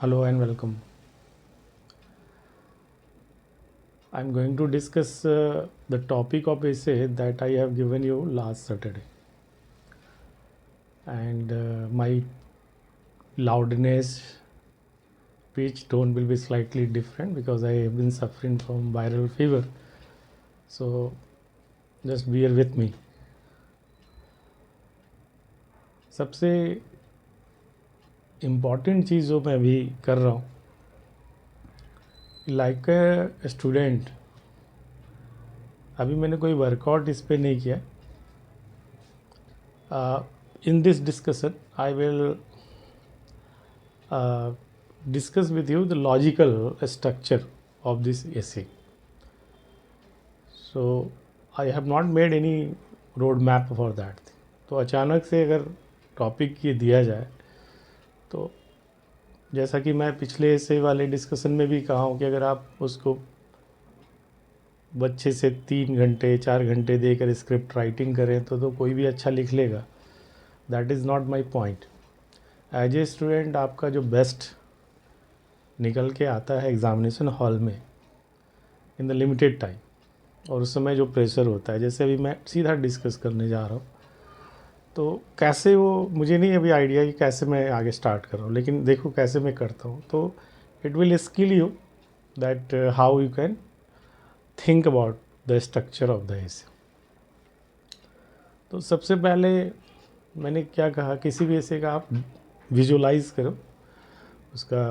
Hello and welcome. I'm going to discuss the topic of essay that I have given you last Saturday. And my loudness, pitch, tone will be slightly different because I have been suffering from viral fever. So just bear with me. सबसे important चीज़ जो मैं अभी कर रहा हूँ, like a student, अभी मैंने कोई वर्कआउट इस पर नहीं किया. In this discussion I will discuss with you the logical structure of this essay. So I have not made any road map for that. तो अचानक से अगर टॉपिक ये दिया जाए तो जैसा कि मैं पिछले ऐसे वाले डिस्कशन में भी कहा हूँ कि अगर आप उसको बच्चे से 3 घंटे 4 घंटे देकर स्क्रिप्ट राइटिंग करें तो कोई भी अच्छा लिख लेगा. That is not my point. As a student आपका जो बेस्ट निकल के आता है एग्ज़ामिनेशन हॉल में इन द लिमिटेड टाइम, और उस समय जो प्रेशर होता है, जैसे अभी मैं सीधा डिस्कस करने जा रहा हूँ तो कैसे वो मुझे नहीं अभी आइडिया कि कैसे मैं आगे स्टार्ट कर रहा हूँ, लेकिन देखो कैसे मैं करता हूँ. तो it will skill you that how you can think about the structure of the essay. तो सबसे पहले मैंने क्या कहा, किसी भी ऐसे का आप विजुलाइज करो उसका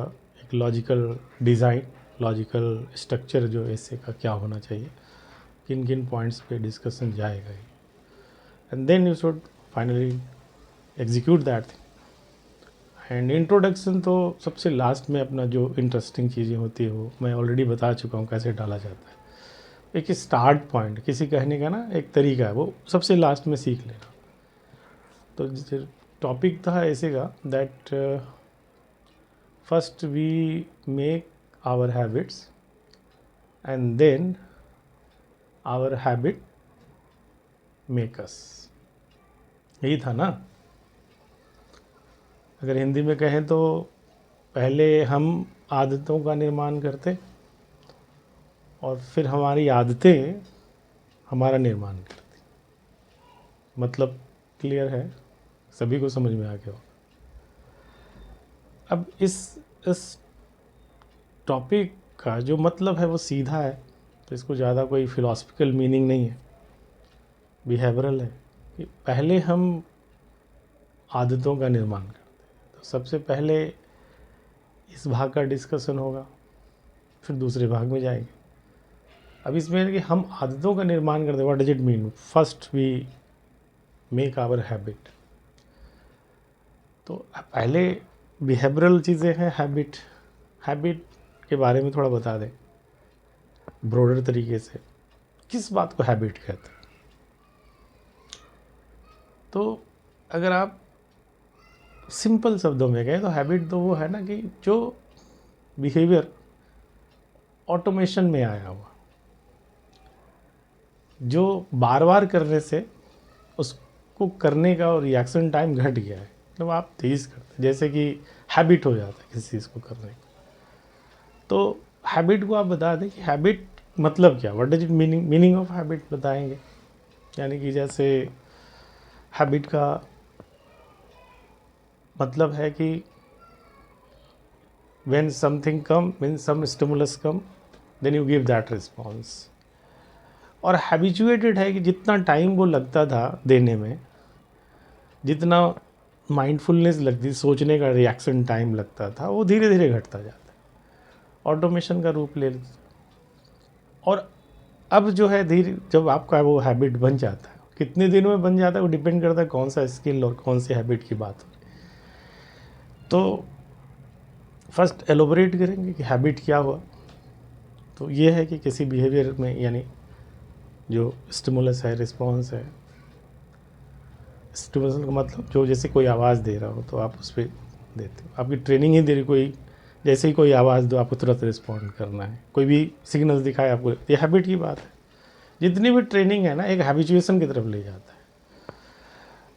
एक लॉजिकल डिज़ाइन, लॉजिकल स्ट्रक्चर जो ऐसे का क्या होना चाहिए, किन किन पॉइंट्स पे डिस्कशन जाएगा, and then you should finally execute that thing. And introduction तो सबसे लास्ट में अपना जो इंटरेस्टिंग चीज़ें होती है वो मैं ऑलरेडी बता चुका हूँ कैसे डाला जाता है. एक स्टार्ट पॉइंट किसी कहने का ना एक तरीका है, वो सबसे लास्ट में सीख लेना. तो टॉपिक था ऐसे का that first we make our habits and then our habit make us. यही था ना. अगर हिंदी में कहें तो पहले हम आदतों का निर्माण करते और फिर हमारी आदतें हमारा निर्माण करती. मतलब क्लियर है, सभी को समझ में आ गया हो. अब इस टॉपिक का जो मतलब है वो सीधा है, तो इसको ज़्यादा कोई फिलॉसफिकल मीनिंग नहीं है, बिहेवियरल है. कि पहले हम आदतों का निर्माण करते हैं. तो सबसे पहले इस भाग का डिस्कशन होगा, फिर दूसरे भाग में जाएंगे. अब इसमें है कि हम आदतों का निर्माण करते हैं. What does it mean? First we make our habit. तो पहले बिहेवियरल चीज़ें हैं. हैबिट के बारे में थोड़ा बता दें ब्रॉडर तरीके से, किस बात को हैबिट कहते हैं. तो अगर आप सिंपल शब्दों में कहें तो हैबिट तो वो है ना कि जो बिहेवियर ऑटोमेशन में आया हुआ, जो बार बार करने से उसको करने का और रिएक्शन टाइम घट गया है. मतलब आप तेज़ करते हैं, जैसे कि हैबिट हो जाता है किसी चीज़ को करने का. तो हैबिट को आप बता दें कि हैबिट मतलब क्या, what is it meaning of habit बताएंगे. यानी कि जैसे हैबिट का मतलब है कि when something come, when some stimulus come, then you give that response. और हैबिचुएटेड है कि जितना टाइम वो लगता था देने में, जितना माइंडफुलनेस लगती, सोचने का रिएक्शन टाइम लगता था, वो धीरे धीरे घटता जाता है, ऑटोमेशन का रूप ले लेता. और अब जो है धीरे जब आपका वो हैबिट बन जाता है, कितने दिनों में बन जाता है वो डिपेंड करता है कौन सा स्किल और कौन सी हैबिट की बात हो. तो फर्स्ट एलोबरेट करेंगे कि हैबिट क्या हुआ. तो ये है कि किसी बिहेवियर में, यानी जो स्टिमुलस है, रिस्पॉन्स है. स्टिमुलस का मतलब जो जैसे कोई आवाज़ दे रहा हो तो आप उस पर देते हो. आपकी ट्रेनिंग ही दे रही, कोई जैसे ही कोई आवाज़ दो आपको तुरंत रिस्पॉन्ड करना है. कोई भी सिग्नल दिखाए आपको, ये हैबिट की बात है. जितनी भी ट्रेनिंग है ना एक हैबिचुएशन की तरफ ले जाता है.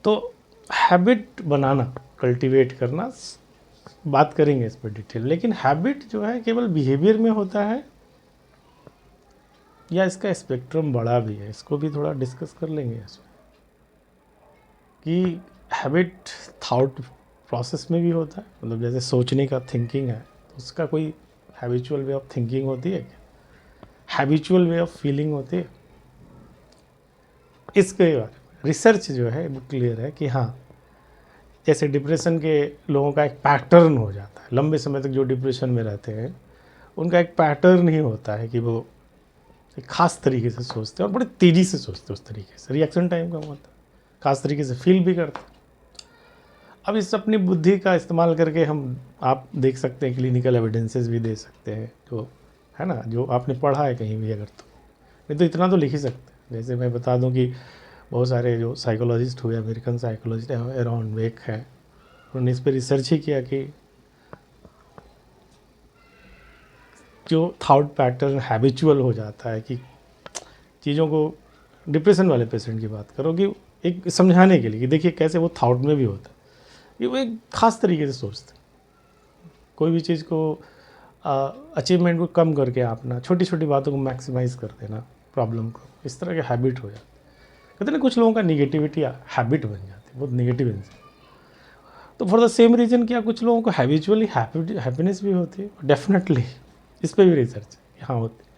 तो हैबिट बनाना, कल्टीवेट करना बात करेंगे इस पर डिटेल। लेकिन हैबिट जो है केवल बिहेवियर में होता है या इसका स्पेक्ट्रम बड़ा भी है, इसको भी थोड़ा डिस्कस कर लेंगे इसमें कि हैबिट थॉट प्रोसेस में भी होता है। मतलब जैसे सोचने का थिंकिंग है तो उसका कोई हैबिचुअल वे ऑफ थिंकिंग होती है क्या, हैबिचुअल वे ऑफ फीलिंग होती है। इसके बारे में रिसर्च जो है वो क्लियर है कि हाँ, जैसे डिप्रेशन के लोगों का एक पैटर्न हो जाता है, लंबे समय तक जो डिप्रेशन में रहते हैं उनका एक पैटर्न ही होता है कि वो एक खास तरीके से सोचते हैं और बड़े तेज़ी से सोचते हैं, उस तरीके से रिएक्शन टाइम कम होता है, खास तरीके से फील भी करते हैं। अब इस अपनी बुद्धि का इस्तेमाल करके हम, आप देख सकते हैं क्लिनिकल एविडेंसेस भी दे सकते हैं, जो है ना, जो आपने पढ़ा है कहीं भी अगर, तो नहीं तो इतना तो लिख ही सकते हैं। जैसे मैं बता दूं कि बहुत सारे जो साइकोलॉजिस्ट हुए, अमेरिकन साइकोलॉजिस्ट एरॉन वेक है, उन्होंने इस पर रिसर्च ही किया कि जो थॉट पैटर्न हैबिचुअल हो जाता है कि चीज़ों को, डिप्रेशन वाले पेशेंट की बात करो कि एक समझाने के लिए कि देखिए कैसे वो थॉट में भी होता है कि वो एक खास तरीके से सोचते हैं। कोई भी चीज़ को अचीवमेंट को कम करके आप ना छोटी छोटी बातों को मैक्सिमाइज़ कर देना, प्रॉब्लम को, इस तरह के हैबिट हो जाते। कहते ना कुछ लोगों का निगेटिविटी हैबिट बन जाती है, बहुत निगेटिव इंसान। तो फॉर द सेम रीज़न क्या कुछ लोगों को हैबिचुअली हैप्पीनेस भी होती है, डेफिनेटली इस पर भी रिसर्च है, हाँ होती है।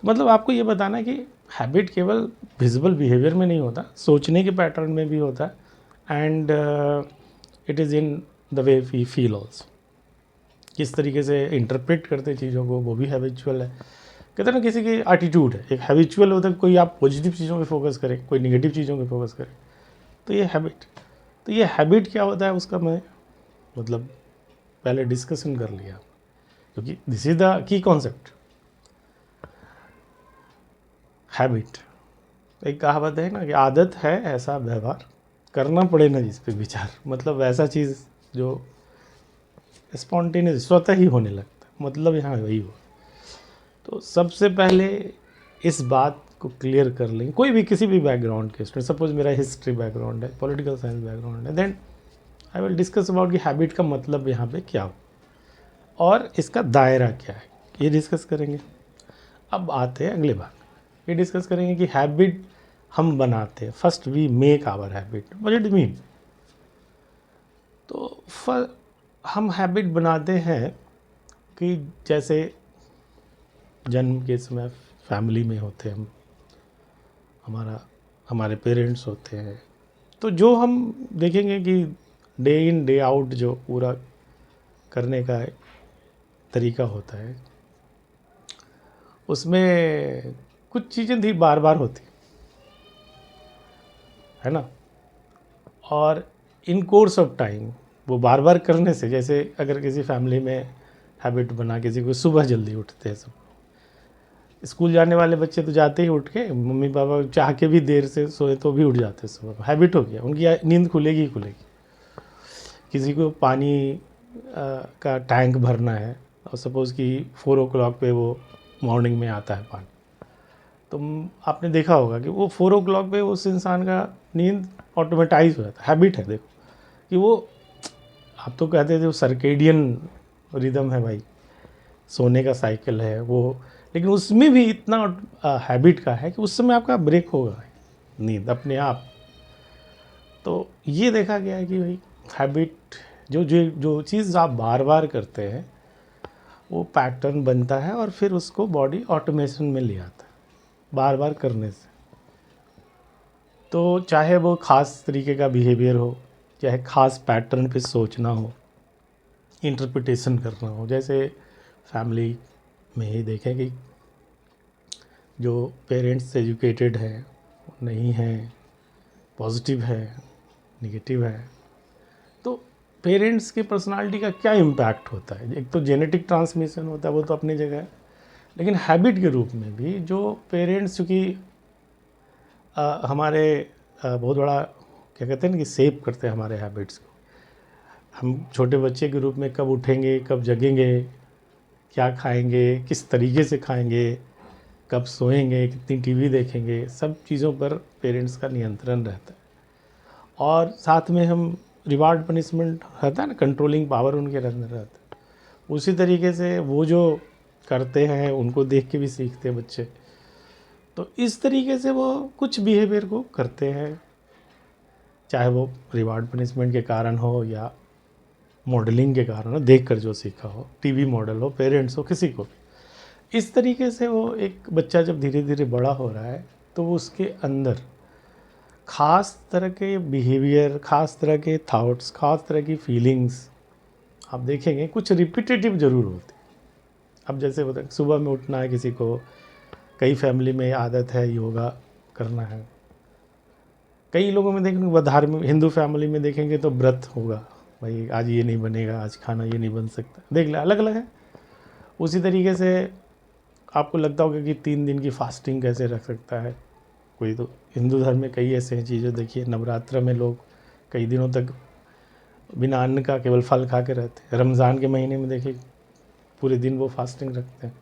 मतलब आपको ये बताना है कि हैबिट केवल विजिबल बिहेवियर में नहीं होता, सोचने के पैटर्न में भी होता है, and it is in the way we feel also, किस तरीके से इंटरप्रेट करते चीज़ों को, वो भी हैबिचुअल है। कहते हैं ना किसी की एटीट्यूड है, एक हैबिचुअल होता है, कोई आप पॉजिटिव चीज़ों पे फोकस करें, कोई नेगेटिव चीज़ों पे फोकस करें, तो ये हैबिट। तो ये हैबिट क्या होता है उसका मैं मतलब पहले डिस्कशन कर लिया, क्योंकि this is the key concept. Habit, एक कहावत है ना कि आदत है ऐसा व्यवहार, करना पड़े ना जिस पे विचार। मतलब ऐसा चीज़ जो स्पॉन्टेनियस स्वतः ही होने लगता है, मतलब यहाँ वही हो। तो सबसे पहले इस बात को क्लियर कर लेंगे, कोई भी किसी भी बैकग्राउंड के स्टूडेंट, सपोज मेरा हिस्ट्री बैकग्राउंड है, पॉलिटिकल साइंस बैकग्राउंड है, then I will discuss about कि हैबिट का मतलब यहाँ पे क्या हो और इसका दायरा क्या है, ये डिस्कस करेंगे। अब आते हैं अगले भाग, ये डिस्कस करेंगे कि हैबिट हम बनाते हैं, first we make our habit, what it mean. तो हम हैबिट बनाते हैं कि जैसे जन्म के समय फैमिली में होते हैं हम, हमारे पेरेंट्स होते हैं, तो जो हम देखेंगे कि डे इन डे आउट जो पूरा करने का तरीका होता है, उसमें कुछ चीज़ें थी बार बार होती है ना, और इन कोर्स ऑफ टाइम वो बार बार करने से, जैसे अगर किसी फैमिली में हैबिट बना, किसी को सुबह जल्दी उठते हैं, सब स्कूल जाने वाले बच्चे तो जाते ही उठ के, मम्मी पापा चाह के भी देर से सोए तो भी उठ जाते हैं सुबह, हैबिट हो गया, उनकी नींद खुलेगी ही खुलेगी। किसी को पानी का टैंक भरना है और सपोज़ कि 4 o'clock पे वो मॉर्निंग में आता है पानी, तो आपने देखा होगा कि वो 4 o'clock पे उस इंसान का नींद ऑटोमेटाइज हो जाता है, हैबिट है। देखो कि वो, आप तो कहते थे वो सर्केडियन रिदम है भाई, सोने का साइकिल है वो, लेकिन उसमें भी इतना हैबिट का है कि उस समय आपका ब्रेक होगा नींद अपने आप। तो ये देखा गया है कि भाई हैबिट, जो चीज़ आप बार बार करते हैं वो पैटर्न बनता है और फिर उसको बॉडी ऑटोमेशन में ले आता है बार बार करने से। तो चाहे वो ख़ास तरीके का बिहेवियर हो, चाहे ख़ास पैटर्न पे सोचना हो, इंटरप्रिटेशन करना हो। जैसे फैमिली में ही देखें कि जो पेरेंट्स एजुकेटेड हैं, नहीं हैं, पॉजिटिव है, निगेटिव है, तो पेरेंट्स की पर्सनालिटी का क्या इम्पैक्ट होता है। एक तो जेनेटिक ट्रांसमिशन होता है, वो तो अपनी जगह है, लेकिन हैबिट के रूप में भी जो पेरेंट्स, चूँकि हमारे बहुत बड़ा क्या कहते हैं ना कि सेव करते हैं हमारे हैबिट्स को। हम छोटे बच्चे के रूप में कब उठेंगे, कब जगेंगे, क्या खाएंगे, किस तरीके से खाएंगे, कब सोएंगे, कितनी टीवी देखेंगे, सब चीज़ों पर पेरेंट्स का नियंत्रण रहता है। और साथ में हम रिवार्ड पनिशमेंट रहता है ना, कंट्रोलिंग पावर उनके अंदर रहता है, उसी तरीके से वो जो करते हैं उनको देख के भी सीखते हैं बच्चे। तो इस तरीके से वो कुछ बिहेवियर को करते हैं, चाहे वो रिवार्ड पनिशमेंट के कारण हो या मॉडलिंग के कारण हो, देख कर जो सीखा हो, टीवी मॉडल हो, पेरेंट्स हो, किसी को भी। इस तरीके से वो एक बच्चा जब धीरे धीरे बड़ा हो रहा है तो वो उसके अंदर ख़ास तरह के बिहेवियर, ख़ास तरह के थाट्स, ख़ास तरह की फीलिंग्स आप देखेंगे कुछ रिपीटेटिव ज़रूर होती। अब जैसे होता है सुबह में उठना है किसी को, कई फैमिली में आदत है योगा करना है, कई लोगों में देखेंगे धार्मिक हिंदू फैमिली में देखेंगे तो व्रत होगा, भाई आज ये नहीं बनेगा, आज खाना ये नहीं बन सकता, देख ले अलग अलग है। उसी तरीके से आपको लगता होगा कि 3 दिन की फास्टिंग कैसे रख सकता है कोई, तो हिंदू धर्म में कई ऐसे हैं चीज़ें। देखिए नवरात्र में लोग कई दिनों तक बिना अन्न का केवल फल खा के रहते हैं, रमज़ान के महीने में देखिए पूरे दिन वो फास्टिंग रखते हैं।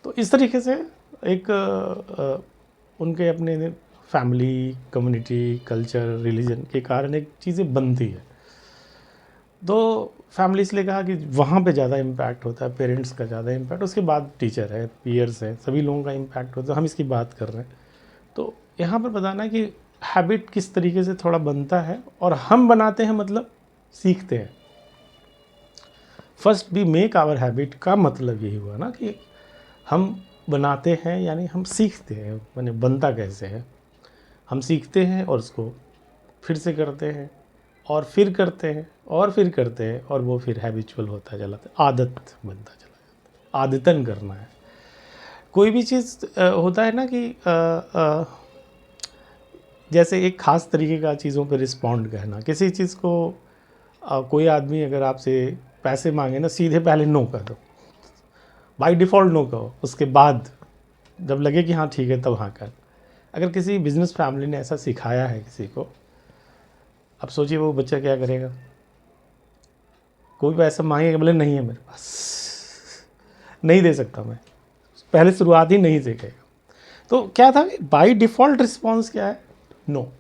तो इस तरीके से एक उनके अपने फैमिली, कम्युनिटी, कल्चर, रिलीजन के कारण एक चीज़ें बनती है। तो फैमिली इसलिए कहा कि वहाँ पे ज़्यादा इम्पैक्ट होता है, पेरेंट्स का ज़्यादा इम्पैक्ट, उसके बाद टीचर है, पीयर्स है, सभी लोगों का इम्पैक्ट होता है। हम इसकी बात कर रहे हैं तो यहाँ पर बताना है कि हैबिट किस तरीके से थोड़ा बनता है, और हम बनाते हैं मतलब सीखते हैं। First we make our habit का मतलब यही हुआ ना कि हम बनाते हैं यानी हम सीखते हैं, माने बनता कैसे है, हम सीखते हैं और उसको फिर से करते हैं और फिर करते हैं और फिर करते हैं, और वो फिर हैबिचुअल होता चला जाता है, आदत बनता चला जाता है। आदतन करना है कोई भी चीज़। होता है ना कि जैसे एक ख़ास तरीके का चीज़ों पर रिस्पॉन्ड करना, किसी चीज़ को कोई आदमी अगर आपसे पैसे मांगे ना, सीधे पहले नो कर दो, बाय डिफ़ॉल्ट नो कहो, उसके बाद जब लगे कि हाँ ठीक है तब हाँ कर। अगर किसी बिजनेस फैमिली ने ऐसा सिखाया है किसी को, अब सोचिए वो बच्चा क्या करेगा। कोई पैसा मांगेगा, बोले नहीं है मेरे पास, नहीं दे सकता मैं, पहले शुरुआत ही नहीं सीखेगा। तो क्या था, बाय डिफ़ॉल्ट रिस्पॉन्स क्या है, no,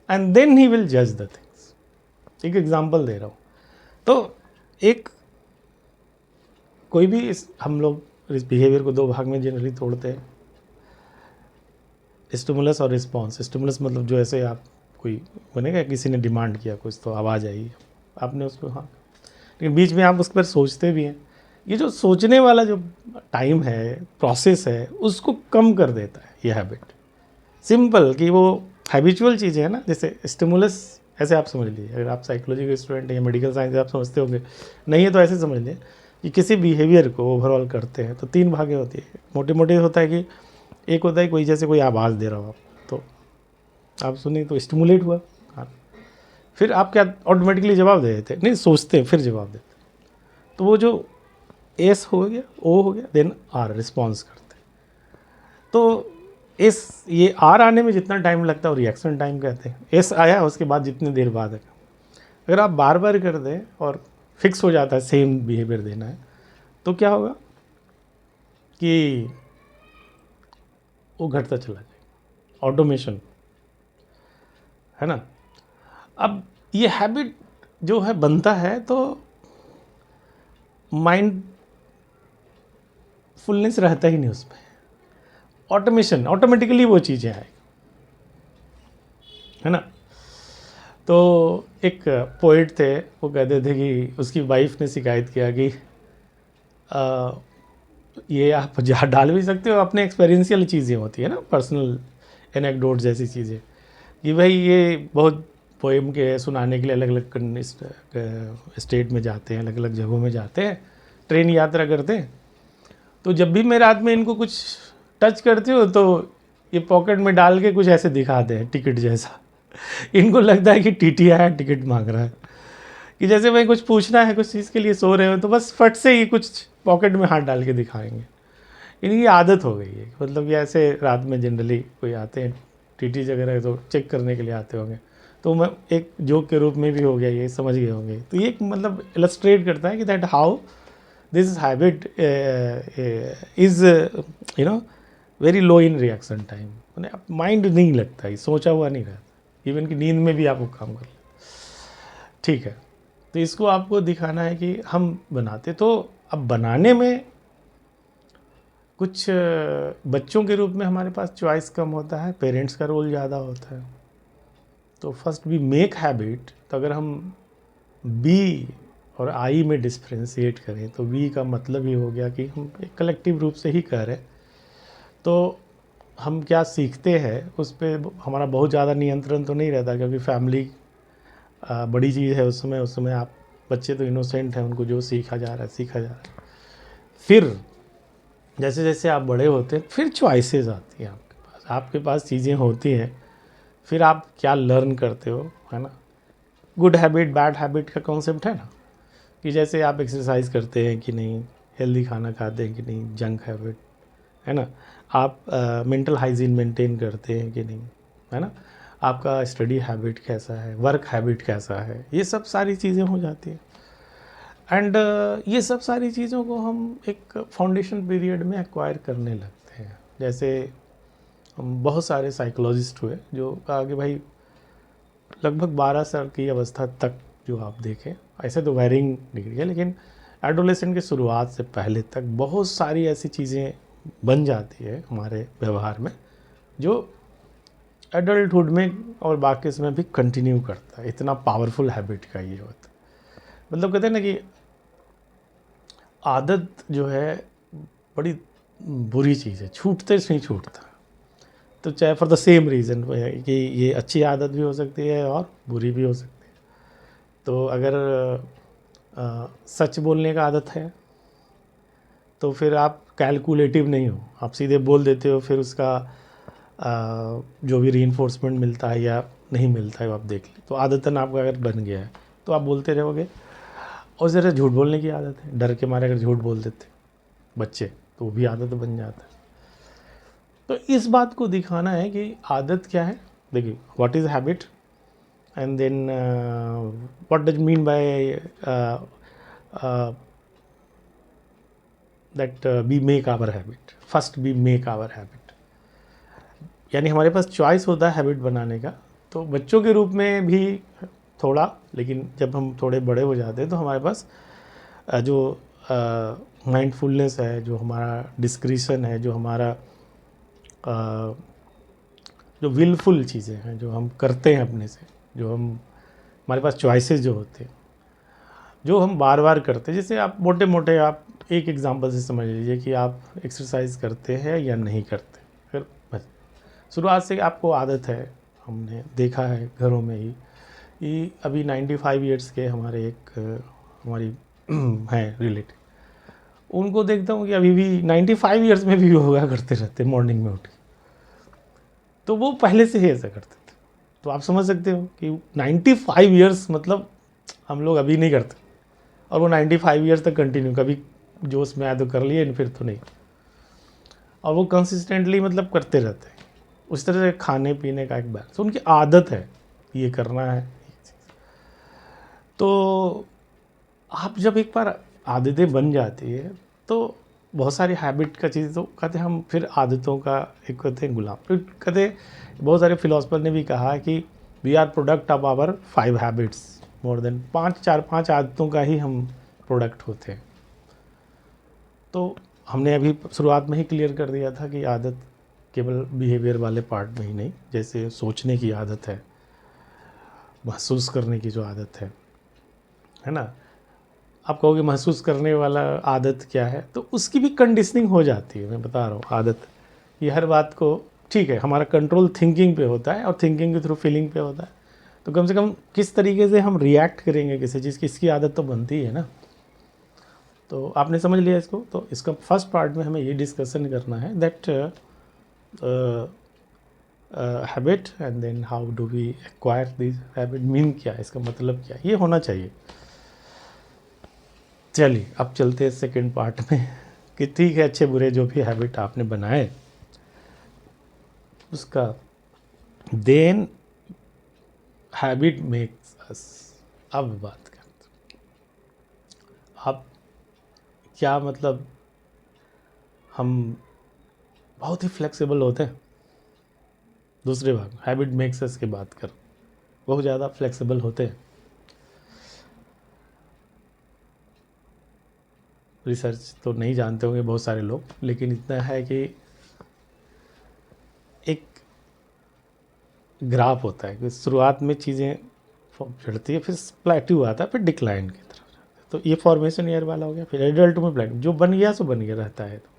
and then he will जज द थिंग्स। एक एग्जांपल दे रहा हूँ। तो एक कोई भी हम लोग इस बिहेवियर को 2 भाग में जनरली तोड़ते हैं, स्टिमुलस और रिस्पॉन्स। स्टिमुलस मतलब जो ऐसे आप कोई बनेगा, किसी ने डिमांड किया कुछ तो आवाज़ आई, आपने उसको हाँ, लेकिन बीच में आप उस पर सोचते भी हैं। ये जो सोचने वाला जो टाइम है, प्रोसेस है, उसको कम कर देता है ये हैबिट। सिंपल कि वो हैबिचुअल चीज़ें है ना, जैसे स्टिमुलस ऐसे आप समझ लीजिए, अगर आप साइकोलॉजी के स्टूडेंट हैं या मेडिकल साइंस आप समझते होंगे, नहीं है तो ऐसे समझ लीजिए कि किसी बिहेवियर को ओवरऑल करते हैं तो 3 भागें होती है। मोटे मोटे होता है कि एक होता है कोई जैसे कोई आवाज़ दे रहा हो आप, तो आप सुने तो स्टिमुलेट हुआ, हाँ, फिर आप क्या ऑटोमेटिकली जवाब दे देते, नहीं सोचते फिर जवाब देते। तो वो जो एस हो गया, ओ हो गया, देन आर रिस्पॉन्स करते। तो एस, ये आर आने में जितना टाइम लगता है वो रिएक्शन टाइम कहते हैं। एस आया उसके बाद जितनी देर बाद है, अगर आप बार बार कर दें और फिक्स हो जाता है सेम बिहेवियर देना है, तो क्या होगा कि वो घटता चला जाएगा, ऑटोमेशन है ना। अब ये हैबिट जो है बनता है तो माइंड फुलनेस रहता ही नहीं उसमें, ऑटोमेशन, ऑटोमेटिकली वो चीज़ें आए, है ना। तो एक पोइट थे, वो कहते थे कि उसकी वाइफ ने शिकायत किया कि ये आप डाल भी सकते हो, अपने एक्सपीरियंशियल चीज़ें होती है ना, पर्सनल एनेक्डोट जैसी चीज़ें, कि भाई ये बहुत पोएम के सुनाने के लिए अलग अलग स्टेट में जाते हैं, अलग अलग जगहों में जाते हैं, ट्रेन यात्रा करते हैं। तो जब भी मैं रात में इनको कुछ टच करती हूँ तो ये पॉकेट में डाल के कुछ ऐसे दिखाते हैं टिकट जैसा। इनको लगता है कि टीटी आया मतलब मांग रहा है, कि जैसे भाई कुछ पूछना है, कुछ चीज़ के लिए सो रहे हो तो बस फट से ही कुछ पॉकेट में हाथ डाल के दिखाएंगे। इनकी आदत हो गई है, मतलब ये ऐसे रात में जनरली कोई आते हैं टीटी वगैरह तो चेक करने के लिए आते होंगे, तो मैं एक जोक के रूप में भी हो गया, ये समझ गए होंगे। तो ये मतलब इलस्ट्रेट करता है कि that how this habit is very low in reaction time, मैंने माइंड नहीं लगता है, सोचा हुआ नहीं रहता, इवन कि नींद में भी आप वो काम कर लें। ठीक है, तो इसको आपको दिखाना है कि हम बनाते, तो अब बनाने में कुछ बच्चों के रूप में हमारे पास चॉइस कम होता है, पेरेंट्स का रोल ज़्यादा होता है। तो फर्स्ट वी मेक हैबिट, तो अगर हम बी और आई में डिफ्रेंशिएट करें तो वी का मतलब ये हो गया कि हम एक कलेक्टिव रूप से ही कह रहे हैं। तो हम क्या सीखते हैं उस पर हमारा बहुत ज़्यादा नियंत्रण तो नहीं रहता, क्योंकि फैमिली बड़ी चीज़ है। उस समय आप बच्चे तो इनोसेंट हैं, उनको जो सीखा जा रहा है। फिर जैसे जैसे आप बड़े होते हैं फिर चॉइसेस आती हैं आपके पास चीज़ें होती हैं, फिर आप क्या लर्न करते हो, है ना। गुड हैबिट बैड हैबिट का कॉन्सेप्ट है ना, कि जैसे आप एक्सरसाइज करते हैं कि नहीं, हेल्दी खाना खाते हैं कि नहीं, जंक हैबिट, है ना। आप मेंटल हाइजीन मेंटेन करते हैं कि नहीं, है ना। आपका स्टडी हैबिट कैसा है, वर्क हैबिट कैसा है, ये सब सारी चीज़ें हो जाती हैं। एंड ये सब सारी चीज़ों को हम एक फाउंडेशन पीरियड में एक्वायर करने लगते हैं। जैसे हम बहुत सारे साइकोलॉजिस्ट हुए जो कहा कि भाई लगभग 12 साल की अवस्था तक जो आप देखें, ऐसे तो वैरिंग डिग्री है, लेकिन एडोलेसेंट की शुरुआत से पहले तक बहुत सारी ऐसी चीज़ें बन जाती है हमारे व्यवहार में जो एडल्टहुड में और बाकी इसमें भी कंटिन्यू करता है। इतना पावरफुल हैबिट का ये होता है। मतलब कहते हैं ना कि आदत जो है बड़ी बुरी चीज़ है, छूटते से नहीं छूटता। तो चाहे फॉर द सेम रीज़न कि ये अच्छी आदत भी हो सकती है और बुरी भी हो सकती है। तो अगर सच बोलने का आदत है तो फिर आप कैलकुलेटिव नहीं हो, आप सीधे बोल देते हो, फिर उसका जो भी रीइंफोर्समेंट मिलता है या नहीं मिलता है वो आप देख लें। तो आदतन आपका अगर बन गया है तो आप बोलते रहोगे। और ज़रा झूठ बोलने की आदत है, डर के मारे अगर झूठ बोल देते बच्चे तो वो भी आदत बन जाता है। तो इस बात को दिखाना है कि आदत क्या है। देखिए, what is habit and then what does mean by that we make our habit. First we make our habit, यानी हमारे पास चॉइस होता है हैबिट बनाने का। तो बच्चों के रूप में भी थोड़ा, लेकिन जब हम थोड़े बड़े हो जाते हैं तो हमारे पास जो माइंडफुलनेस है, जो हमारा डिस्क्रिशन है, जो हमारा जो विलफुल चीज़ें हैं जो हम करते हैं अपने से, जो हम हमारे पास चॉइसेस जो होते हैं, जो हम बार बार करते हैं। जैसे आप मोटे मोटे आप एक एग्जांपल से समझ लीजिए कि आप एक्सरसाइज करते हैं या नहीं करते। फिर बस शुरुआत से आपको आदत है, हमने देखा है घरों में ही कि अभी 95 ईयर्स के हमारे एक हमारी हैं रिलेटिव, उनको देखता हूँ कि अभी भी 95 ईयर्स में भी योगा करते रहते मॉर्निंग में उठ के। तो वो पहले से ही ऐसा करते थे। तो आप समझ सकते हो कि 95 ईयर्स मतलब हम लोग अभी नहीं करते, और वो 95 ईयर्स तक कंटिन्यू, कभी जोश में आया तो कर लिए, फिर तो नहीं। और वो कंसिस्टेंटली मतलब करते रहते हैं। उस तरह से खाने पीने का एक बैलेंस, उनकी आदत है ये करना है। तो आप जब एक बार आदतें बन जाती है तो बहुत सारी हैबिट का चीज़, तो कहते हैं हम फिर आदतों का एक कहते हैं गुलाम। फिर कहते बहुत सारे फिलोसफर ने भी कहा कि we are product of our 5 habits, more than 5 आदतों का ही हम प्रोडक्ट होते हैं। तो हमने अभी शुरुआत में ही क्लियर कर दिया था कि आदत केवल बिहेवियर वाले पार्ट में ही नहीं, जैसे सोचने की आदत है, महसूस करने की जो आदत है ना। आप कहोगे महसूस करने वाला आदत क्या है, तो उसकी भी कंडीशनिंग हो जाती है। मैं बता रहा हूँ आदत, ये हर बात को, ठीक है हमारा कंट्रोल थिंकिंग पे होता है और थिंकिंग के थ्रू फीलिंग पे होता है। तो कम से कम किस तरीके से हम रिएक्ट करेंगे किसी चीज़ की, इसकी आदत तो बनती है ना। तो आपने समझ लिया इसको। तो इसका फर्स्ट पार्ट में हमें ये डिस्कशन करना है that habit and then how do we acquire this habit, mean क्या है, इसका मतलब क्या है, ये होना चाहिए। चलिए अब चलते हैं सेकंड पार्ट में कि ठीक है अच्छे बुरे जो भी हैबिट आपने बनाए उसका, देन हैबिट मेक्स अस। अब बात करते अब क्या मतलब, हम बहुत ही फ्लेक्सिबल होते हैं। दूसरे भाग हैबिट मेक्स अस की बात कर, बहुत ज़्यादा फ्लेक्सिबल होते हैं। रिसर्च तो नहीं जानते होंगे बहुत सारे लोग, लेकिन इतना है कि एक ग्राफ होता है कि शुरुआत में चीज़ें चढ़ती है, फिर प्लेट्यू आता है, फिर डिक्लाइन की तरफ जाता है। तो ये फॉर्मेशन ईयर वाला हो गया, फिर एडल्ट में प्लेट्यू, जो बन गया सो बन गया रहता है। तो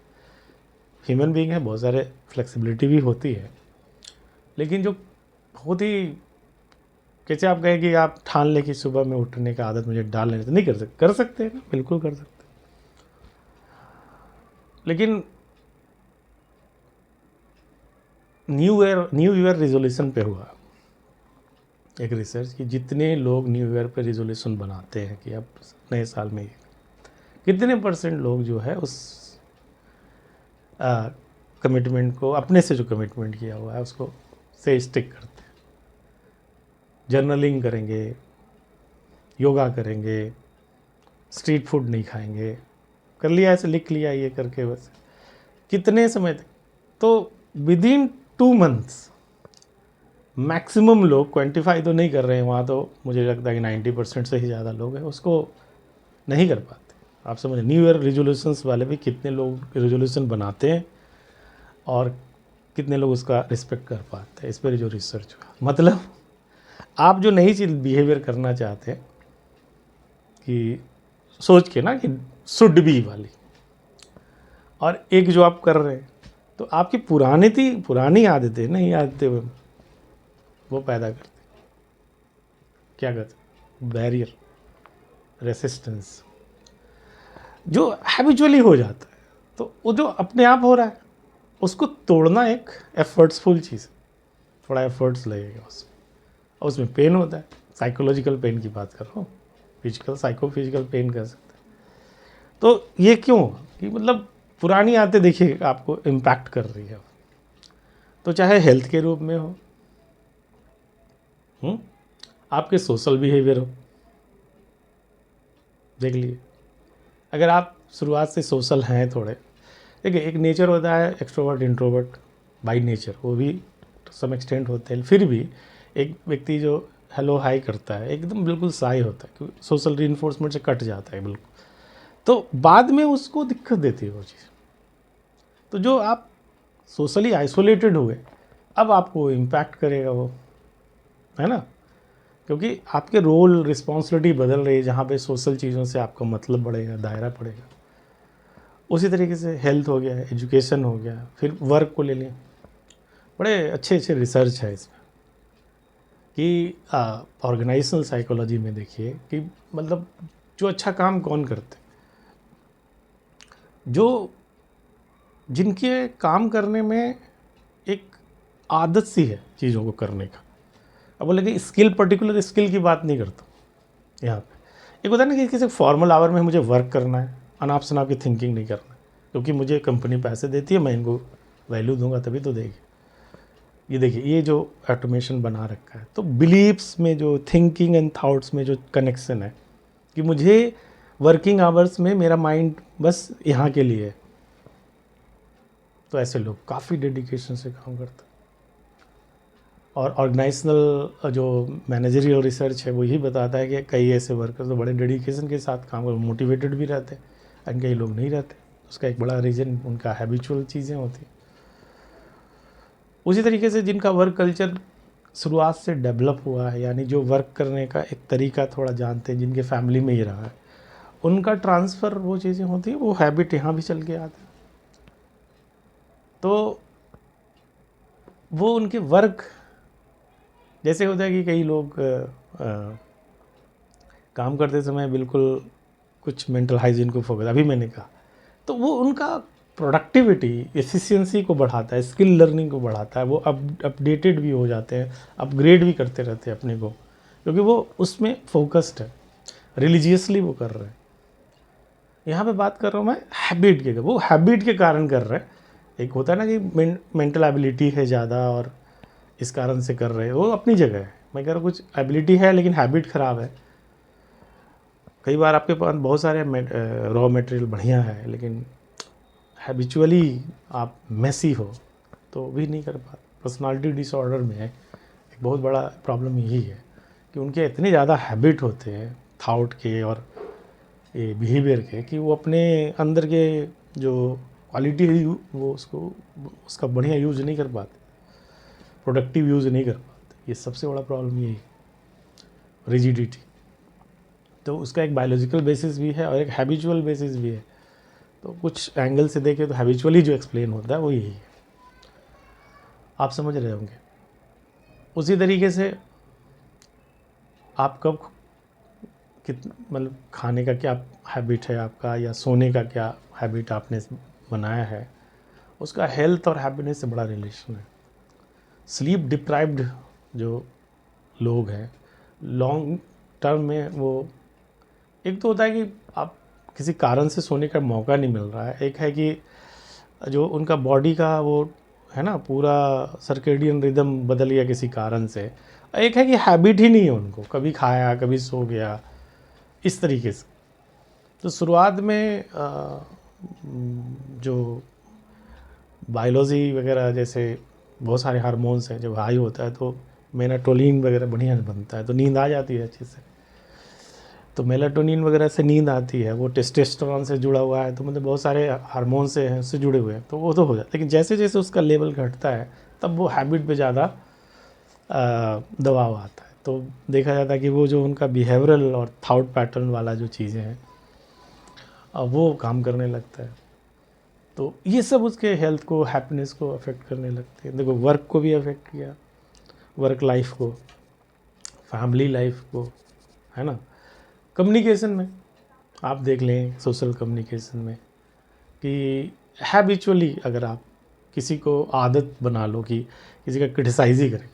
ह्यूमन बीइंग है, बहुत सारे फ्लेक्सिबिलिटी भी होती है, लेकिन जो बहुत ही, कैसे आप कहें कि आप ठान लें कि सुबह में उठने का आदत मुझे डालने, तो नहीं कर सकते ना, बिल्कुल कर सकते। लेकिन न्यू ईयर रिजोल्यूशन पे हुआ एक रिसर्च कि जितने लोग न्यू ईयर पे रिजोल्यूशन बनाते हैं कि अब नए साल में कितने % लोग जो है उस कमिटमेंट को, अपने से जो कमिटमेंट किया हुआ है उसको से स्टिक करते हैं। जर्नलिंग करेंगे, योगा करेंगे, स्ट्रीट फूड नहीं खाएंगे, कर लिया ऐसे, लिख लिया ये करके बस कितने समय तक। तो विद इन 2 मंथ्स मैक्सिमम लोग, क्वान्टिफाई तो नहीं कर रहे हैं वहाँ, तो मुझे लगता है कि 90% से ही ज़्यादा लोग हैं उसको नहीं कर पाते। आप समझ, न्यू ईयर रिजोल्यूशंस वाले भी कितने लोग रिजोल्यूशन बनाते हैं और कितने लोग उसका रिस्पेक्ट कर पाते हैं, इस पर जो रिसर्च हुआ। मतलब आप जो नई चीज़ बिहेवियर करना चाहते हैं कि सोच के ना कि शुड बी वाली, और एक जो आप कर रहे हैं, तो आपकी पुरानी आदतें, नहीं आदतें वो पैदा करते, क्या कहते, बैरियर, रेसिस्टेंस, जो हैबिचुअली हो जाता है। तो वो जो अपने आप हो रहा है उसको तोड़ना एक एफर्ट्सफुल चीज़ है, थोड़ा एफर्ट्स लगेगा उसमें, और उसमें पेन होता है। साइकोलॉजिकल पेन की बात कर रहा हूँ, फिजिकल साइकोफिजिकल पेन कर सकते हैं। तो ये क्यों कि मतलब पुरानी आदतें देखिए आपको इम्पैक्ट कर रही है, तो चाहे हेल्थ के रूप में हो, आपके सोशल बिहेवियर हो, देख लिए अगर आप शुरुआत से सोशल हैं थोड़े, देखिए एक नेचर होता है एक्सट्रोवर्ट इंट्रोवर्ट बाय नेचर, वो भी टू सम एक्सटेंट होते हैं, फिर भी एक व्यक्ति जो हेलो हाई करता है एकदम बिल्कुल साई होता है, क्योंकि सोशल रीइंफोर्समेंट से कट जाता है बिल्कुल, तो बाद में उसको दिक्कत देती है वो चीज़। तो जो आप सोशली आइसोलेटेड हुए, अब आपको इम्पैक्ट करेगा वो, है ना, क्योंकि आपके रोल रिस्पॉन्सिबिलिटी बदल रही है, जहाँ पे सोशल चीज़ों से आपका मतलब बढ़ेगा, दायरा पड़ेगा। उसी तरीके से हेल्थ हो गया, एजुकेशन हो गया, फिर वर्क को ले लें, बड़े अच्छे अच्छे रिसर्च है इसमें कि ऑर्गेनाइजेशनल साइकोलॉजी में देखिए कि मतलब जो अच्छा काम कौन करते, जो जिनके काम करने में एक आदत सी है चीज़ों को करने का। अब बोले कि स्किल, पर्टिकुलर स्किल की बात नहीं करता यहाँ पे, एक होता है ना कि किसी फॉर्मल आवर में मुझे वर्क करना है, अनाप शनाप की थिंकिंग नहीं करना, क्योंकि मुझे कंपनी पैसे देती है, मैं इनको वैल्यू दूंगा तभी तो देगी। ये देखिए ये जो ऑटोमेशन बना रखा है, तो बिलीव्स में जो थिंकिंग एंड थाट्स में जो कनेक्शन है कि मुझे वर्किंग आवर्स में मेरा माइंड बस यहाँ के लिए है, तो ऐसे लोग काफ़ी डेडिकेशन से काम करते हैं। और ऑर्गेनाइजेशनल जो मैनेजरियल रिसर्च है वो यही बताता है कि कई ऐसे वर्कर तो बड़े डेडिकेशन के साथ काम कर, मोटिवेटेड भी रहते हैं, एंड कई लोग नहीं रहते। उसका एक बड़ा रीज़न उनका हैबिचुअल चीज़ें होती। उसी तरीके से जिनका वर्क कल्चर शुरुआत से डेवलप हुआ है, यानी जो वर्क करने का एक तरीका थोड़ा जानते हैं, जिनके फैमिली में ही रहा है, उनका ट्रांसफ़र वो चीज़ें होती हैं, वो हैबिट यहाँ भी चल के आते हैं। तो वो उनके वर्क, जैसे होता है कि कई लोग काम करते समय बिल्कुल कुछ मेंटल हाइजीन को फोकस, अभी मैंने कहा, तो वो उनका प्रोडक्टिविटी, एफिशिएंसी को बढ़ाता है, स्किल लर्निंग को बढ़ाता है, वो अपडेटेड भी हो जाते हैं, अपग्रेड भी करते रहते हैं अपने को, क्योंकि वो उसमें फोकस्ड है, रिलीजियसली वो कर रहे हैं। यहाँ पे बात कर रहा हूँ मैं हैबिट के, वो हैबिट के कारण कर रहे हैं। एक होता है ना कि मेंटल एबिलिटी है ज़्यादा और इस कारण से कर रहे हैं, वो अपनी जगह है। मैं कह रहा हूँ कुछ एबिलिटी है लेकिन हैबिट ख़राब है। कई बार आपके पास बहुत सारे रॉ मटेरियल बढ़िया है, लेकिन हैबिचुअली आप मेसी हो तो भी नहीं कर पाते। पर्सनालिटी डिसऑर्डर में एक बहुत बड़ा प्रॉब्लम यही है कि उनके इतने ज़्यादा हैबिट होते हैं थाउट के और ये बिहेवियर के कि वो अपने अंदर के जो क्वालिटी है वो उसका बढ़िया यूज़ नहीं कर पाते, प्रोडक्टिव यूज़ नहीं कर पाते। ये सबसे बड़ा प्रॉब्लम यही है, रिजिडिटी। तो उसका एक बायोलॉजिकल बेसिस भी है और एक हैबिचुअल बेसिस भी है। तो कुछ एंगल से देखें तो हैबिचुअली जो एक्सप्लेन होता है वो यही है, आप समझ रहे होंगे। उसी तरीके से आप कब मतलब खाने का क्या हैबिट है आपका या सोने का क्या हैबिट आपने बनाया है, उसका हेल्थ और हैप्पीनेस से बड़ा रिलेशन है। स्लीप डिप्राइव्ड जो लोग हैं लॉन्ग टर्म में, वो एक तो होता है कि आप किसी कारण से सोने का मौका नहीं मिल रहा है, एक है कि जो उनका बॉडी का वो है ना पूरा सर्केडियन रिदम बदल गया किसी कारण से, एक है कि हैबिट ही नहीं है उनको, कभी खाया कभी सो गया इस तरीके से। तो शुरुआत में जो बायोलॉजी वगैरह जैसे बहुत सारे हार्मोन्स हैं, जब हाई होता है तो मेलाटोनिन वगैरह बढ़िया बनता है तो नींद आ जाती है अच्छे से। तो मेलाटोनिन वगैरह से नींद आती है, वो टेस्टोस्टेरोन से जुड़ा हुआ है, तो मतलब बहुत सारे हार्मोन से हैं उससे जुड़े हुए हैं, तो वो तो हो जाता है। लेकिन जैसे जैसे उसका लेवल घटता है तब वो हैबिट पे ज़्यादा दबाव आता है। तो देखा जाता है कि वो जो उनका बिहेवियरल और थॉट पैटर्न वाला जो चीज़ें हैं वो काम करने लगता है। तो ये सब उसके हेल्थ को, हैप्पीनेस को अफेक्ट करने लगते हैं। देखो वर्क को भी अफेक्ट किया, वर्क लाइफ को, फैमिली लाइफ को, है ना। कम्युनिकेशन में आप देख लें, सोशल कम्युनिकेशन में कि हैबिचुअली अगर आप किसी को आदत बना लो कि किसी का क्रिटिसाइज ही करें,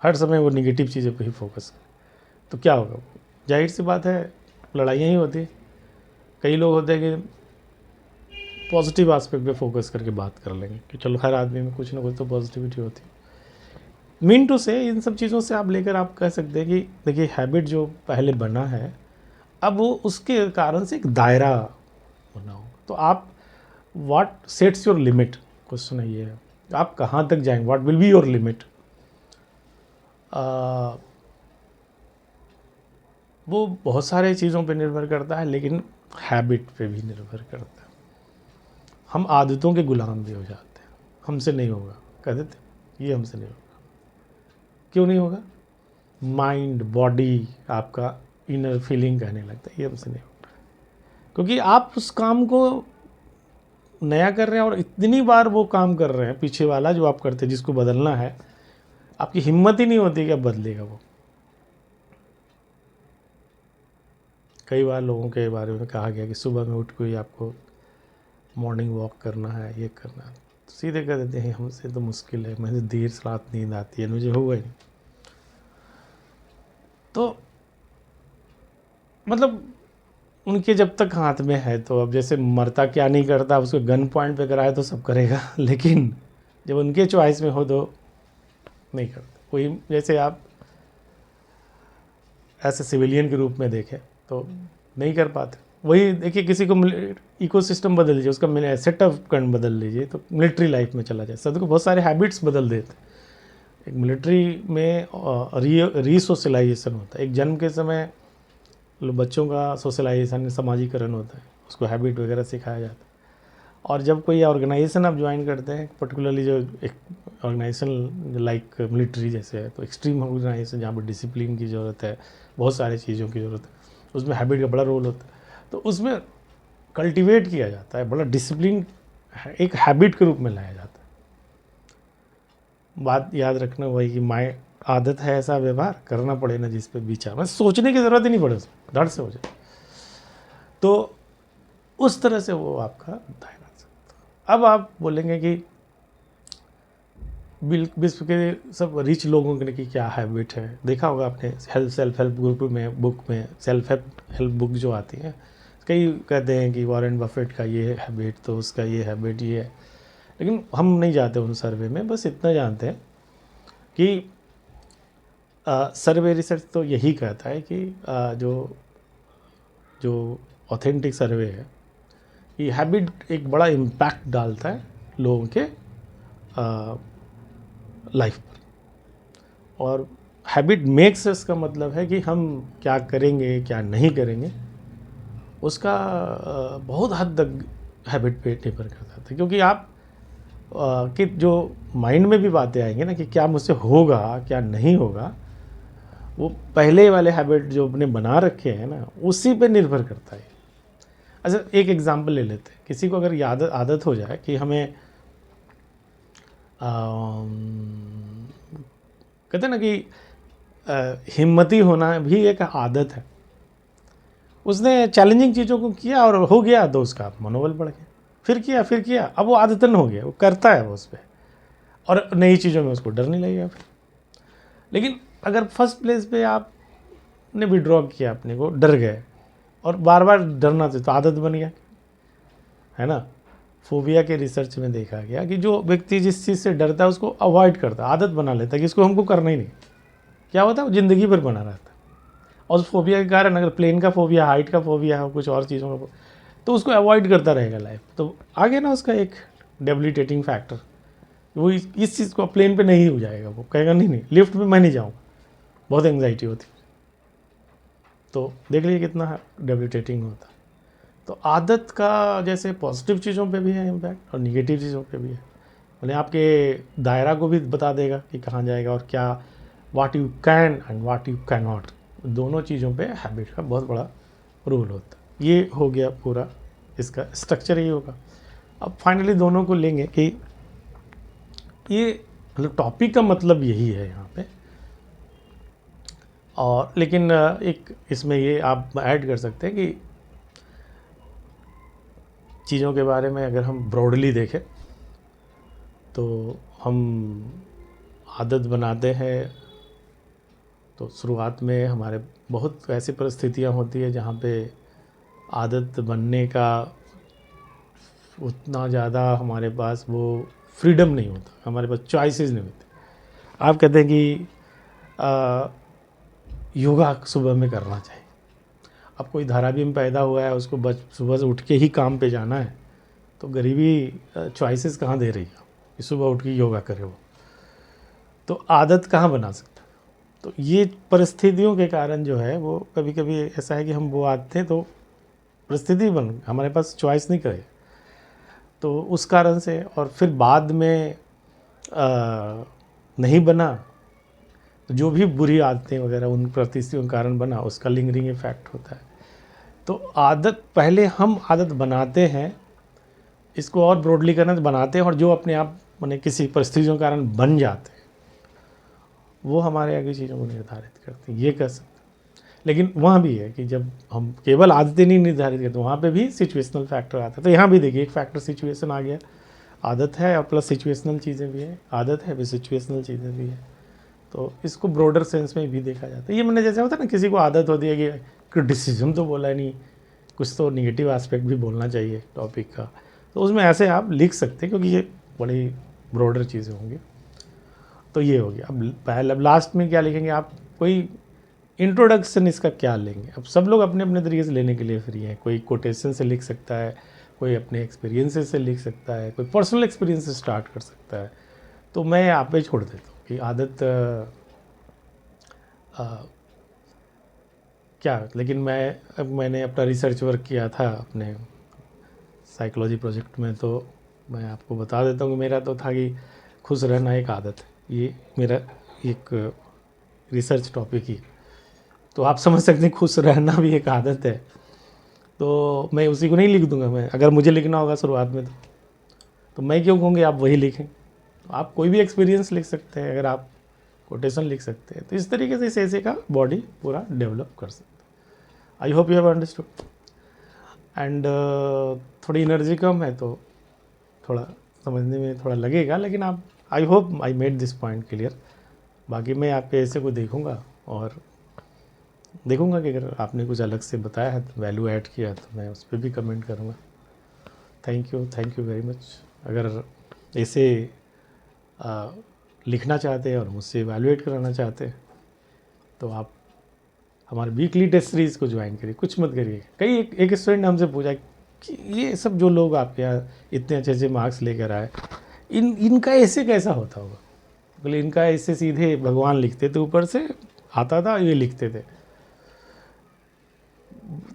हर समय वो निगेटिव चीज़ों पे ही फोकस करें, तो क्या होगा? जाहिर सी बात है लड़ाइयाँ ही होती है। कई लोग होते हैं कि पॉजिटिव एस्पेक्ट पे फोकस करके बात कर लेंगे कि चलो हर आदमी में कुछ ना कुछ तो पॉजिटिविटी होती है। मीन टू से इन सब चीज़ों से आप लेकर आप कह सकते हैं कि देखिए हैबिट जो पहले बना है अब वो उसके कारण से एक दायरा बना हो। तो आप what sets your limit, question है ये है, आप कहाँ तक जाएंगे, what will be your limit. वो बहुत सारे चीज़ों पे निर्भर करता है, लेकिन हैबिट पे भी निर्भर करता है। हम आदतों के गुलाम भी हो जाते हैं, हमसे नहीं होगा कह देते, ये हमसे नहीं होगा। क्यों नहीं होगा? माइंड बॉडी आपका इनर फीलिंग कहने लगता है ये हमसे नहीं होगा, क्योंकि आप उस काम को नया कर रहे हैं और इतनी बार वो काम कर रहे हैं पीछे वाला जो आप करते हैं, जिसको बदलना है, आपकी हिम्मत ही नहीं होती कि अब बदलेगा वो। कई बार लोगों के बारे में कहा गया कि सुबह में उठ के आपको मॉर्निंग वॉक करना है, ये करना है, तो सीधे कह देते हैं हमसे तो मुश्किल है, मुझे देर रात नींद आती है, मुझे होगा ही नहीं। तो मतलब उनके जब तक हाथ में है, तो अब जैसे मरता क्या नहीं करता, उसको गन पॉइंट पे कराए तो सब करेगा लेकिन जब उनके चॉइस में हो तो नहीं करते। वही जैसे आप ऐसे सिविलियन के रूप में देखें तो नहीं कर पाते। वही देखिए किसी को इकोसिस्टम बदल लीजिए, उसका सेटअप कर्ण बदल लीजिए, तो मिलिट्री लाइफ में चला जाए, सब को बहुत सारे हैबिट्स बदल देते हैं। एक मिलिट्री में रीसोशलाइजेशन होता है। एक जन्म के समय बच्चों का सोशलाइजेशन, समाजीकरण होता है, उसको हैबिट वगैरह सिखाया जाता है। और जब कोई ऑर्गेनाइजेशन आप ज्वाइन करते हैं, पर्टिकुलरली जो एक ऑर्गेनाइजेशन लाइक मिलिट्री जैसे है, तो एक्सट्रीम ऑर्गेनाइजेशन जहाँ पर डिसिप्लिन की ज़रूरत है, बहुत सारी चीज़ों की ज़रूरत है, उसमें हैबिट का बड़ा रोल होता है। तो उसमें कल्टीवेट किया जाता है, बड़ा डिसिप्लिन एक हैबिट के रूप में लाया जाता है। बात याद रखना वही कि माय आदत है ऐसा व्यवहार करना पड़े ना जिस पे विचार, मतलब सोचने की ज़रूरत ही नहीं पड़े, उसमें धड़ से हो जाए। तो उस तरह से वो आपका दायरा सकता। अब आप बोलेंगे कि विश्व के सब रिच लोगों की क्या हैबिट है। देखा होगा आपने सेल्फ हेल्प ग्रुप में, बुक में सेल्फ हेल्प बुक जो आती है, कई कहते हैं कि वॉरेन बफेट का ये हैबिट, तो उसका ये हैबिट ये है। लेकिन हम नहीं जाते उन सर्वे में, बस इतना जानते हैं कि सर्वे रिसर्च तो यही कहता है कि जो ऑथेंटिक सर्वे है, ये हैबिट एक बड़ा इम्पैक्ट डालता है लोगों के लाइफ पर। और हैबिट मेक्स अस का मतलब है कि हम क्या करेंगे क्या नहीं करेंगे उसका बहुत हद तक हैबिट पे निर्भर करता था, क्योंकि आप कि जो माइंड में भी बातें आएंगी ना कि क्या मुझसे होगा क्या नहीं होगा, वो पहले वाले हैबिट जो अपने बना रखे हैं ना उसी पे निर्भर करता है। अच्छा, एक एग्जांपल ले लेते हैं। किसी को अगर ये आदत हो जाए कि हमें कहते हैं ना कि हिम्मती होना भी एक आदत है। उसने चैलेंजिंग चीज़ों को किया और हो गया तो उसका मनोबल बढ़ गया, फिर किया, अब वो आदतन हो गया, वो करता है वो उस पर, और नई चीज़ों में उसको डर नहीं लगेगा फिर। लेकिन अगर फर्स्ट प्लेस पे आपने विड्रॉ किया, अपने को डर गए और बार बार डरना था, तो आदत बन गया, है ना। फोबिया के रिसर्च में देखा गया कि जो व्यक्ति जिस चीज़ से डरता है उसको अवॉइड करता है, आदत बना लेता है कि इसको हमको करना ही नहीं, क्या होता है वो ज़िंदगी भर बना रहता है। और उस फोबिया के कारण, अगर प्लेन का फोबिया, हाइट का फोबिया हो, कुछ और चीज़ों का, तो उसको अवॉइड करता रहेगा लाइफ। तो आगे ना उसका एक डेबिलिटेटिंग फैक्टर, वो इस चीज़ को प्लेन पे नहीं हो जाएगा, वो कहेगा नहीं लिफ्ट में मैं नहीं जाऊँगा, बहुत एंग्जाइटी होती। तो देख लीजिए कितना डेबिलिटेटिंग होता है। तो आदत का जैसे पॉजिटिव चीज़ों पे भी है इम्पैक्ट और निगेटिव चीज़ों पे भी है। मैंने आपके दायरा को भी बता देगा कि कहाँ जाएगा और क्या, what you can and what you can not, दोनों चीज़ों पे हैबिट का बहुत बड़ा रोल होता है। ये हो गया पूरा, इसका स्ट्रक्चर ये होगा। अब फाइनली दोनों को लेंगे कि ये मतलब टॉपिक का मतलब यही है यहाँ पे। और लेकिन एक इसमें ये आप ऐड कर सकते हैं कि चीज़ों के बारे में अगर हम ब्रॉडली देखें तो हम आदत बनाते हैं तो शुरुआत में हमारे बहुत ऐसी परिस्थितियाँ होती है जहाँ पे आदत बनने का उतना ज़्यादा हमारे पास वो फ्रीडम नहीं होता, हमारे पास चॉइसेस नहीं होते। आप कहते हैं कि योगा सुबह में करना चाहिए। अब कोई धारावी में पैदा हुआ है, उसको सुबह से उठ के ही काम पे जाना है, तो गरीबी चॉइसेस कहाँ दे रही है कि सुबह उठ के योगा करे वो, तो आदत कहाँ बना सकता है। तो ये परिस्थितियों के कारण जो है वो कभी कभी ऐसा है कि हम वो आते तो परिस्थिति बन, हमारे पास चॉइस नहीं करे, तो उस कारण से, और फिर बाद में नहीं बना, तो जो भी बुरी आदतें वगैरह उन परिस्थितियों के कारण बना, उसका लिंगरिंग इफेक्ट होता है। तो आदत पहले हम आदत बनाते हैं, इसको और ब्रॉडली करना तो बनाते हैं, और जो अपने आप माने किसी परिस्थितियों के कारण बन जाते हैं वो हमारे आगे चीज़ों को निर्धारित करते हैं, ये कर सकते हैं। लेकिन वहाँ भी है कि जब हम केवल आदतें नहीं निर्धारित करते, वहाँ पे भी सिचुएशनल फैक्टर आता है। तो यहाँ भी देखिए एक फैक्टर सिचुएशन आ गया, आदत है और प्लस सिचुएशनल चीज़ें भी हैं, आदत है भी सिचुएशनल चीज़ें भी हैं। तो इसको ब्रॉडर सेंस में भी देखा जाता है। ये मैंने जैसे होता है ना, किसी को आदत होती है कि क्रिटिसिज्म तो बोला नहीं, कुछ तो निगेटिव एस्पेक्ट भी बोलना चाहिए टॉपिक का, तो उसमें ऐसे आप लिख सकते हैं, क्योंकि ये बड़ी ब्रॉडर चीज़ें होंगी। तो ये हो गया। अब पहले, अब लास्ट में क्या लिखेंगे आप, कोई इंट्रोडक्शन इसका क्या लेंगे। अब सब लोग अपने अपने तरीके से लेने के लिए फ्री हैं, कोई कोटेशन से लिख सकता है, कोई अपने एक्सपीरियंसेस से लिख सकता है, कोई पर्सनल एक्सपीरियंस से स्टार्ट कर सकता है। तो मैं आप पे छोड़ देता हूँ कि आदत क्या। लेकिन मैंने अपना रिसर्च वर्क किया था अपने साइकोलॉजी प्रोजेक्ट में, तो मैं आपको बता देता हूँ कि मेरा तो था कि खुश रहना एक आदत है, ये मेरा एक रिसर्च टॉपिक ही। तो आप समझ सकते हैं खुश रहना भी एक आदत है। तो मैं उसी को नहीं लिख दूंगा, मैं अगर मुझे लिखना होगा शुरुआत में तो मैं क्यों कहूँगी आप वही लिखें। तो आप कोई भी एक्सपीरियंस लिख सकते हैं, अगर आप कोटेशन लिख सकते हैं, तो इस तरीके से इस ऐसे का बॉडी पूरा डेवलप कर सकते हैं। I hope you have understood. And थोड़ी एनर्जी कम है तो थोड़ा समझने में थोड़ा लगेगा, लेकिन आप, I hope I made this point clear. बाकी मैं आपके ऐसे को देखूंगा और देखूंगा कि अगर आपने कुछ अलग से बताया है, तो वैल्यू ऐड किया, तो मैं उस पर भी कमेंट करूंगा। Thank you very much. अगर ऐसे लिखना चाहते हैं और मुझसे इवैल्यूएट कराना चाहते हैं तो आप हमारे वीकली टेस्ट सीरीज़ को ज्वाइन करिए, कुछ मत करिए। कई एक स्टूडेंट ने हमसे पूछा कि ये सब जो लोग आपके यहाँ इतने अच्छे अच्छे मार्क्स लेकर आए, इनका ऐसे कैसा होता होगा। बोले इनका ऐसे सीधे भगवान लिखते थे ऊपर से आता था, ये लिखते थे।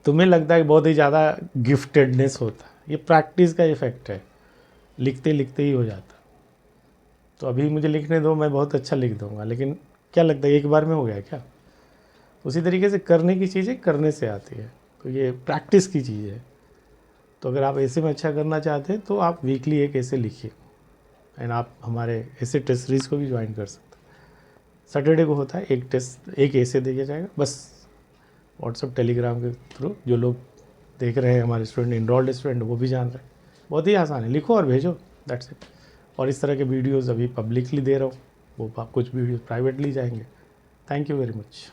तुम्हें लगता है कि बहुत ही ज़्यादा गिफ्टेडनेस होता है, ये प्रैक्टिस का इफ़ेक्ट है, लिखते लिखते ही हो जाता। तो अभी मुझे लिखने दो, मैं बहुत अच्छा लिख दूंगा, लेकिन क्या लगता है एक बार में हो गया क्या? उसी तरीके से करने की चीज़ें करने से आती है, तो ये प्रैक्टिस की चीज़ है। तो अगर आप ऐसे में अच्छा करना चाहते हैं तो आप वीकली एक ऐसे लिखिए, एंड आप हमारे ऐसे टेस्ट सीरीज़ को भी ज्वाइन कर सकते हैं। सैटरडे को होता है एक टेस्ट, एक ऐसे दिया जाएगा बस, व्हाट्सअप टेलीग्राम के थ्रू। जो लोग देख रहे हैं हमारे स्टूडेंट, इनरोल्ड स्टूडेंट, वो भी जान रहे हैं। बहुत ही आसान है, लिखो और भेजो, दैट्स इट। और इस तरह के वीडियोज़ अभी पब्लिकली दे रहा हूँ, वो कुछ वीडियोज़ प्राइवेटली जाएंगे। Thank you very much.